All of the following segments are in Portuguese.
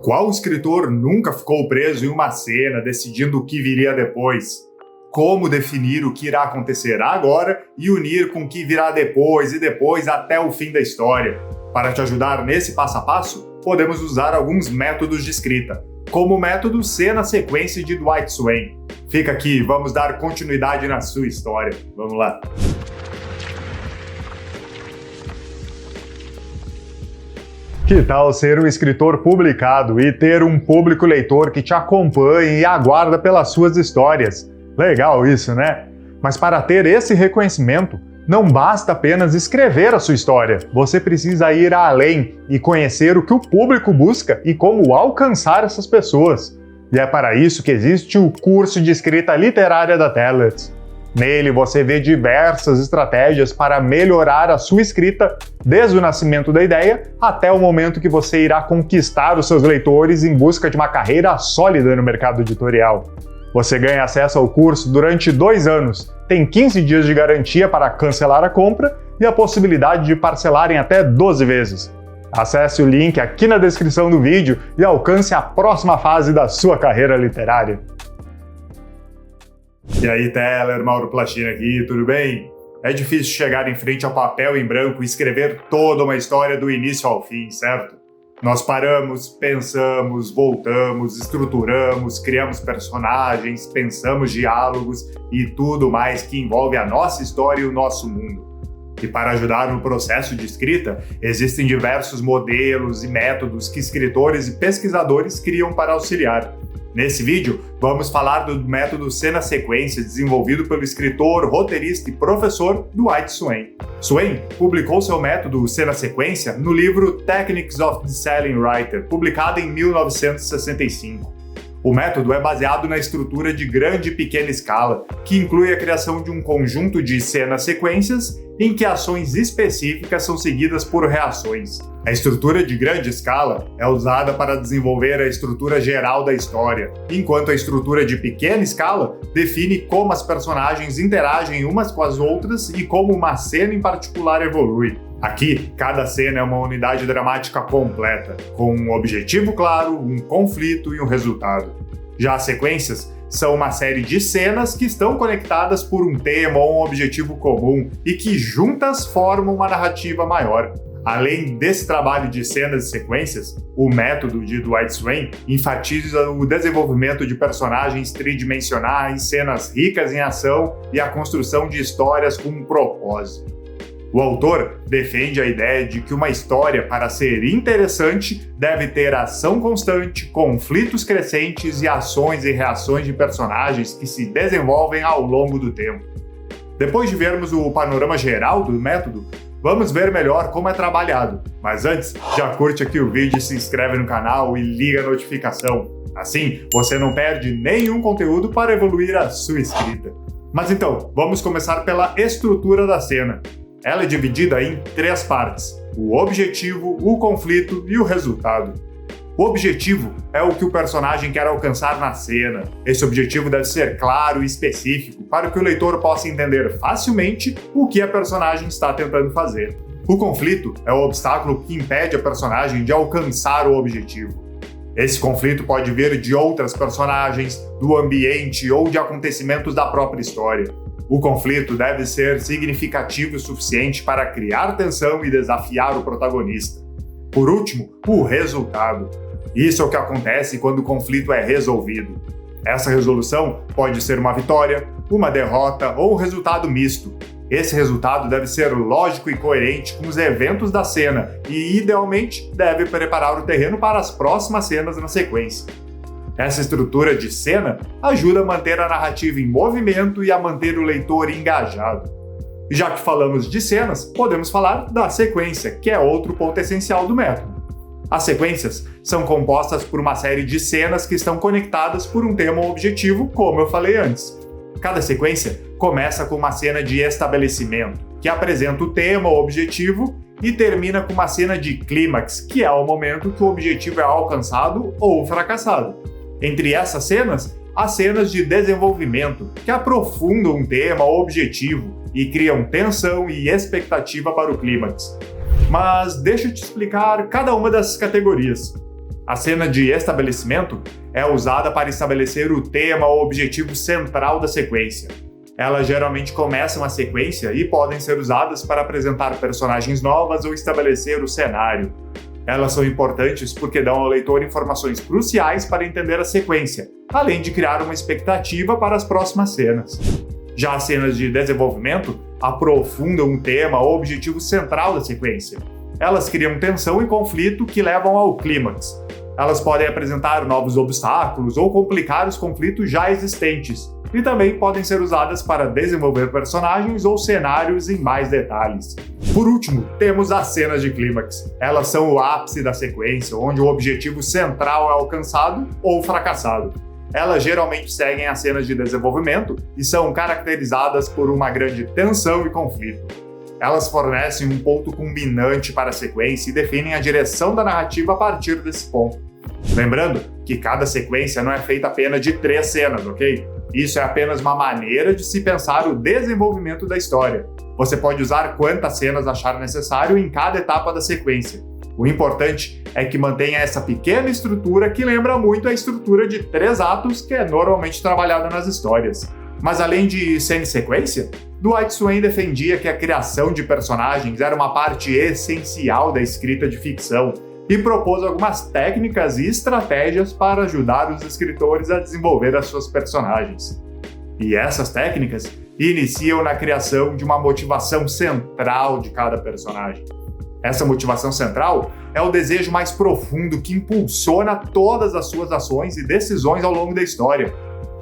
Qual escritor nunca ficou preso em uma cena, decidindo o que viria depois? Como definir o que irá acontecer agora e unir com o que virá depois e depois até o fim da história? Para te ajudar nesse passo a passo, podemos usar alguns métodos de escrita, como o método cena-sequência de Dwight Swain. Fica aqui, vamos dar continuidade na sua história. Vamos lá! Que tal ser um escritor publicado e ter um público leitor que te acompanhe e aguarda pelas suas histórias? Legal isso, né? Mas para ter esse reconhecimento, não basta apenas escrever a sua história. Você precisa ir além e conhecer o que o público busca e como alcançar essas pessoas. E é para isso que existe o curso de escrita literária da Tellers. Nele você vê diversas estratégias para melhorar a sua escrita, desde o nascimento da ideia até o momento que você irá conquistar os seus leitores em busca de uma carreira sólida no mercado editorial. Você ganha acesso ao curso durante 2 anos, tem 15 dias de garantia para cancelar a compra e a possibilidade de parcelar em até 12 vezes. Acesse o link aqui na descrição do vídeo e alcance a próxima fase da sua carreira literária. E aí, Teller, Mauro Plachina aqui, tudo bem? É difícil chegar em frente ao papel em branco e escrever toda uma história do início ao fim, certo? Nós paramos, pensamos, voltamos, estruturamos, criamos personagens, pensamos diálogos e tudo mais que envolve a nossa história e o nosso mundo. E para ajudar no processo de escrita, existem diversos modelos e métodos que escritores e pesquisadores criam para auxiliar. Nesse vídeo, vamos falar do método cena-sequência desenvolvido pelo escritor, roteirista e professor Dwight Swain. Swain publicou seu método cena-sequência no livro Techniques of the Selling Writer, publicado em 1965. O método é baseado na estrutura de grande e pequena escala, que inclui a criação de um conjunto de cenas-sequências em que ações específicas são seguidas por reações. A estrutura de grande escala é usada para desenvolver a estrutura geral da história, enquanto a estrutura de pequena escala define como as personagens interagem umas com as outras e como uma cena em particular evolui. Aqui, cada cena é uma unidade dramática completa, com um objetivo claro, um conflito e um resultado. Já as sequências são uma série de cenas que estão conectadas por um tema ou um objetivo comum e que juntas formam uma narrativa maior. Além desse trabalho de cenas e sequências, o método de Dwight Swain enfatiza o desenvolvimento de personagens tridimensionais, cenas ricas em ação e a construção de histórias com um propósito. O autor defende a ideia de que uma história, para ser interessante, deve ter ação constante, conflitos crescentes e ações e reações de personagens que se desenvolvem ao longo do tempo. Depois de vermos o panorama geral do método, vamos ver melhor como é trabalhado. Mas antes, já curte aqui o vídeo, se inscreve no canal e liga a notificação. Assim, você não perde nenhum conteúdo para evoluir a sua escrita. Mas então, vamos começar pela estrutura da cena. Ela é dividida em 3 partes: o objetivo, o conflito e o resultado. O objetivo é o que o personagem quer alcançar na cena. Esse objetivo deve ser claro e específico para que o leitor possa entender facilmente o que a personagem está tentando fazer. O conflito é o obstáculo que impede a personagem de alcançar o objetivo. Esse conflito pode vir de outras personagens, do ambiente ou de acontecimentos da própria história. O conflito deve ser significativo o suficiente para criar tensão e desafiar o protagonista. Por último, o resultado. Isso é o que acontece quando o conflito é resolvido. Essa resolução pode ser uma vitória, uma derrota ou um resultado misto. Esse resultado deve ser lógico e coerente com os eventos da cena e, idealmente, deve preparar o terreno para as próximas cenas na sequência. Essa estrutura de cena ajuda a manter a narrativa em movimento e a manter o leitor engajado. Já que falamos de cenas, podemos falar da sequência, que é outro ponto essencial do método. As sequências são compostas por uma série de cenas que estão conectadas por um tema ou objetivo, como eu falei antes. Cada sequência começa com uma cena de estabelecimento, que apresenta o tema ou objetivo, e termina com uma cena de clímax, que é o momento que o objetivo é alcançado ou fracassado. Entre essas cenas, há cenas de desenvolvimento, que aprofundam um tema ou objetivo e criam tensão e expectativa para o clímax. Mas deixa eu te explicar cada uma dessas categorias. A cena de estabelecimento é usada para estabelecer o tema ou objetivo central da sequência. Elas geralmente começam a sequência e podem ser usadas para apresentar personagens novas ou estabelecer o cenário. Elas são importantes porque dão ao leitor informações cruciais para entender a sequência, além de criar uma expectativa para as próximas cenas. Já as cenas de desenvolvimento aprofundam um tema ou objetivo central da sequência. Elas criam tensão e conflito que levam ao clímax. Elas podem apresentar novos obstáculos ou complicar os conflitos já existentes, e também podem ser usadas para desenvolver personagens ou cenários em mais detalhes. Por último, temos as cenas de clímax. Elas são o ápice da sequência, onde o objetivo central é alcançado ou fracassado. Elas geralmente seguem as cenas de desenvolvimento e são caracterizadas por uma grande tensão e conflito. Elas fornecem um ponto culminante para a sequência e definem a direção da narrativa a partir desse ponto. Lembrando que cada sequência não é feita apenas de 3 cenas, ok? Isso é apenas uma maneira de se pensar o desenvolvimento da história. Você pode usar quantas cenas achar necessário em cada etapa da sequência. O importante é que mantenha essa pequena estrutura que lembra muito a estrutura de 3 atos que é normalmente trabalhada nas histórias. Mas além de cena e sequência, Dwight Swain defendia que a criação de personagens era uma parte essencial da escrita de ficção e propôs algumas técnicas e estratégias para ajudar os escritores a desenvolver as suas personagens. E essas técnicas iniciam na criação de uma motivação central de cada personagem. Essa motivação central é o desejo mais profundo que impulsiona todas as suas ações e decisões ao longo da história.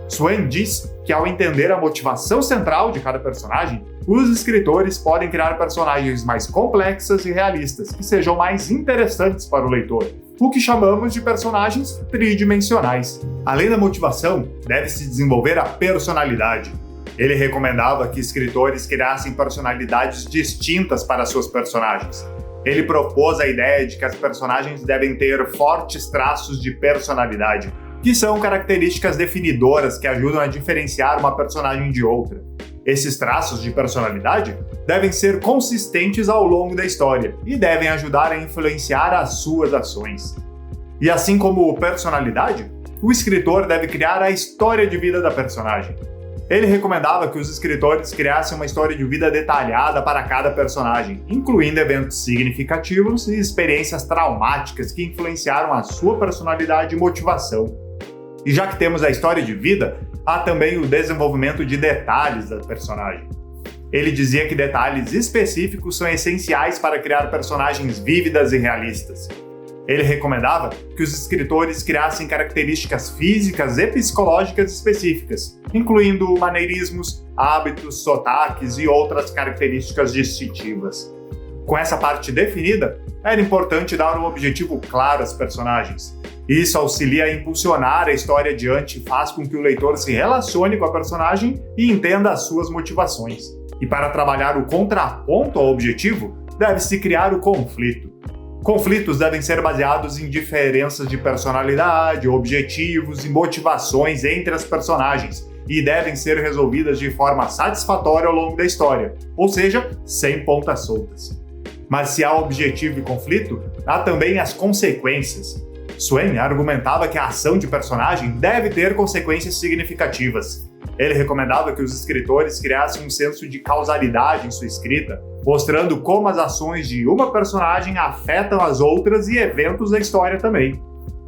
Swain diz que, ao entender a motivação central de cada personagem, os escritores podem criar personagens mais complexas e realistas, que sejam mais interessantes para o leitor, o que chamamos de personagens tridimensionais. Além da motivação, deve-se desenvolver a personalidade. Ele recomendava que escritores criassem personalidades distintas para suas personagens. Ele propôs a ideia de que as personagens devem ter fortes traços de personalidade, que são características definidoras que ajudam a diferenciar uma personagem de outra. Esses traços de personalidade devem ser consistentes ao longo da história e devem ajudar a influenciar as suas ações. E assim como personalidade, o escritor deve criar a história de vida da personagem. Ele recomendava que os escritores criassem uma história de vida detalhada para cada personagem, incluindo eventos significativos e experiências traumáticas que influenciaram a sua personalidade e motivação. E já que temos a história de vida, há também o desenvolvimento de detalhes da personagem. Ele dizia que detalhes específicos são essenciais para criar personagens vívidas e realistas. Ele recomendava que os escritores criassem características físicas e psicológicas específicas, incluindo maneirismos, hábitos, sotaques e outras características distintivas. Com essa parte definida, era importante dar um objetivo claro às personagens. Isso auxilia a impulsionar a história adiante e faz com que o leitor se relacione com a personagem e entenda as suas motivações. E para trabalhar o contraponto ao objetivo, deve-se criar o conflito. Conflitos devem ser baseados em diferenças de personalidade, objetivos e motivações entre as personagens e devem ser resolvidas de forma satisfatória ao longo da história, ou seja, sem pontas soltas. Mas se há objetivo e conflito, há também as consequências. Swain argumentava que a ação de personagem deve ter consequências significativas. Ele recomendava que os escritores criassem um senso de causalidade em sua escrita, mostrando como as ações de uma personagem afetam as outras e eventos da história também.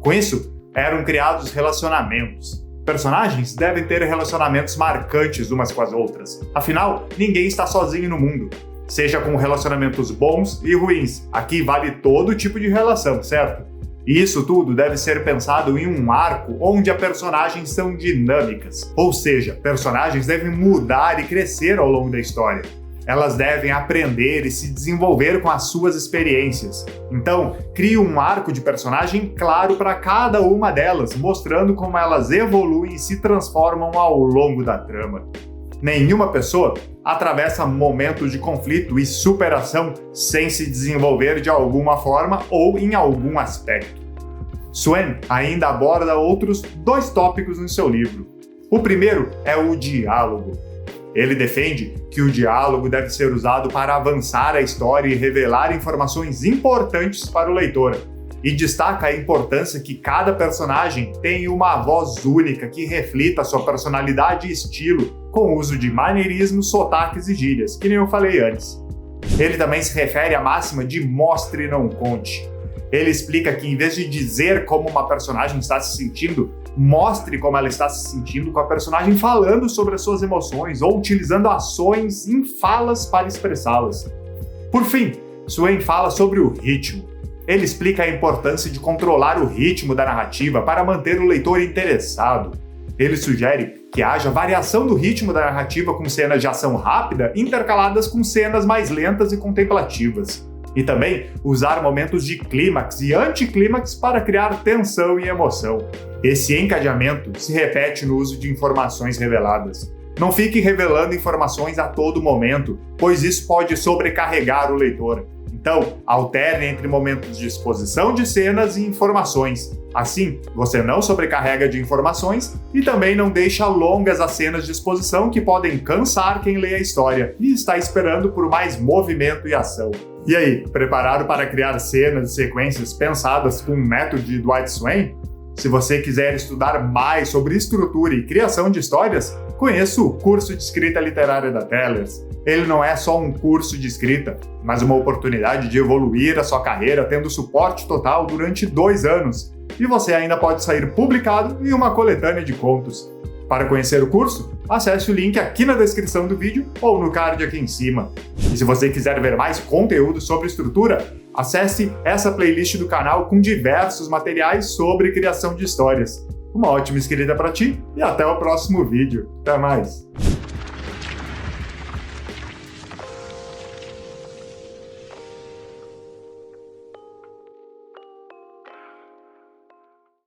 Com isso, eram criados relacionamentos. Personagens devem ter relacionamentos marcantes umas com as outras. Afinal, ninguém está sozinho no mundo. Seja com relacionamentos bons e ruins. Aqui vale todo tipo de relação, certo? E isso tudo deve ser pensado em um arco onde as personagens são dinâmicas. Ou seja, personagens devem mudar e crescer ao longo da história. Elas devem aprender e se desenvolver com as suas experiências. Então, crie um arco de personagem claro para cada uma delas, mostrando como elas evoluem e se transformam ao longo da trama. Nenhuma pessoa atravessa momentos de conflito e superação sem se desenvolver de alguma forma ou em algum aspecto. Swain ainda aborda outros 2 tópicos no seu livro. O primeiro é o diálogo. Ele defende que o diálogo deve ser usado para avançar a história e revelar informações importantes para o leitor. e destaca a importância que cada personagem tenha uma voz única que reflita sua personalidade e estilo, com o uso de maneirismos, sotaques e gírias, que nem eu falei antes. Ele também se refere à máxima de mostre e não conte. Ele explica que em vez de dizer como uma personagem está se sentindo, mostre como ela está se sentindo com a personagem falando sobre as suas emoções ou utilizando ações em falas para expressá-las. Por fim, Swain fala sobre o ritmo. Ele explica a importância de controlar o ritmo da narrativa para manter o leitor interessado. Ele sugere que haja variação do ritmo da narrativa com cenas de ação rápida intercaladas com cenas mais lentas e contemplativas. E também usar momentos de clímax e anticlímax para criar tensão e emoção. Esse encadeamento se repete no uso de informações reveladas. Não fique revelando informações a todo momento, pois isso pode sobrecarregar o leitor. Então, alterne entre momentos de exposição de cenas e informações. Assim, você não sobrecarrega de informações e também não deixa longas as cenas de exposição que podem cansar quem lê a história e está esperando por mais movimento e ação. E aí, preparado para criar cenas e sequências pensadas com o método de Dwight Swain? Se você quiser estudar mais sobre estrutura e criação de histórias, conheça o curso de escrita literária da Tellers. Ele não é só um curso de escrita, mas uma oportunidade de evoluir a sua carreira tendo suporte total durante 2 anos. E você ainda pode sair publicado em uma coletânea de contos. Para conhecer o curso, acesse o link aqui na descrição do vídeo ou no card aqui em cima. E se você quiser ver mais conteúdo sobre estrutura, acesse essa playlist do canal com diversos materiais sobre criação de histórias. Uma ótima escrita para ti e até o próximo vídeo. Até mais!